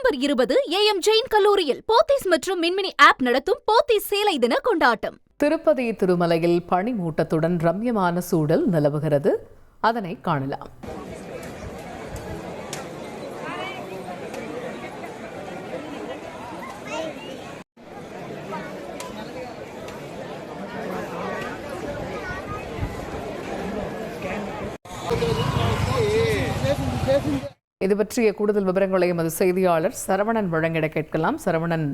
December 20 AM Jain கல்லூரியில் போத்தீஸ் மற்றும் மின்மினி app நடத்தும் போத்தீஸ் சேலை தின கொண்டாட்டம். திருப்பதி திருமலையில் பனிமூட்டத்துடன் ரம்யமான சூழல் நிலவுகிறது. அதனை காணலாம். இது பற்றிய கூடுதல் விவரங்களை எமது செய்தியாளர் சரவணன் வழங்கிட கேட்கலாம். சரவணன்,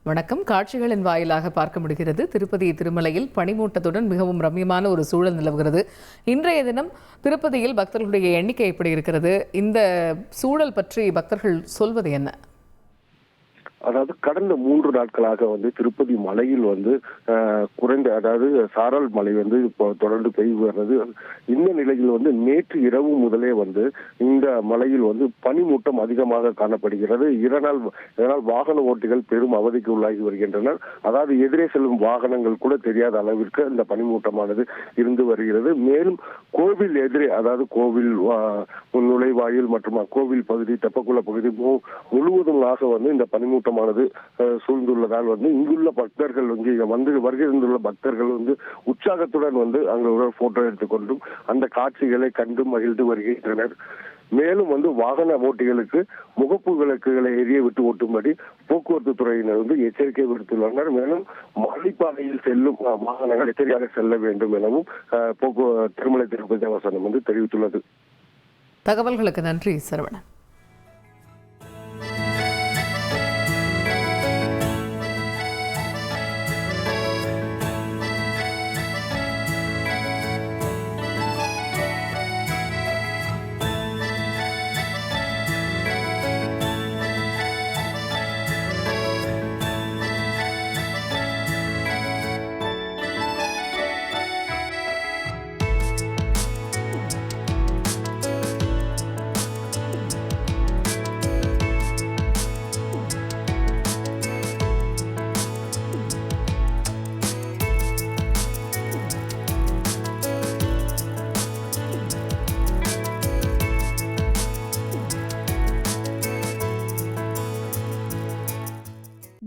வணக்கம். காட்சிகளின் வாயிலாக பார்க்க முடிகிறது திருப்பதி திருமலையில் பனிமூட்டத்துடன் மிகவும் ரம்யமான ஒரு சூழல் நிலவுகிறது. இன்றைய தினம் திருப்பதியில் பக்தர்களுடைய எண்ணிக்கை எப்படி இருக்கிறது? இந்த சூழல் பற்றி பக்தர்கள் சொல்வது என்ன? அதாவது கடந்த 3 நாட்களாக திருப்பதி மலையில் குறைந்த, அதாவது சாரல் மழை இப்போ தொடர்ந்து பெய்து வர்றது. இந்த நிலையில் நேற்று இரவு முதலே இந்த மலையில் பனிமூட்டம் அதிகமாக காணப்படுகிறது. இதனால் வாகன ஓட்டிகள் பெரும் அவதிக்கு உள்ளாகி வருகின்றனர். அதாவது எதிரே செல்லும் வாகனங்கள் கூட தெரியாத அளவிற்கு இந்த பனிமூட்டமானது இருந்து வருகிறது. மேலும் கோவில் எதிரே, அதாவது கோவில் நுழைவாயில் மற்றும் கோவில் பகுதி, தெப்பக்குள பகுதி முழுவதுமாக இந்த பனிமூட்டம் சூழ்ந்துள்ளதால் இங்குள்ள பக்தர்கள், இங்கே வருகின்ற பக்தர்கள் உற்சாகத்துடன் அங்கு ஒரு போட்டோ எடுத்துக்கொண்டும் அந்த காட்சிகளை கண்டு மகிழ்ந்து வருகின்றனர். மேலும் வாகன ஓட்டிகளுக்கு முகப்பு விளக்குகளை எரிய விட்டு ஓட்டும்படி போக்குவரத்து துறையினர் எச்சரிக்கை விடுத்துள்ளனர். மேலும் மலைப்பாதையில் செல்லும் வாகனங்கள் எச்சரிக்கையாக செல்ல வேண்டும் எனவும் திருமலை திருப்பதி தேவஸ்தானம் தெரிவித்துள்ளது. தகவல்களுக்கு நன்றி சரவணன்.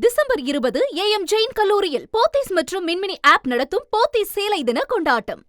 டிசம்பர் 20 AM ஜெயின் கல்லூரியில் போத்தீஸ் மற்றும் மின்மினி ஆப் நடத்தும் போத்தீஸ் சேலை தின கொண்டாட்டம்.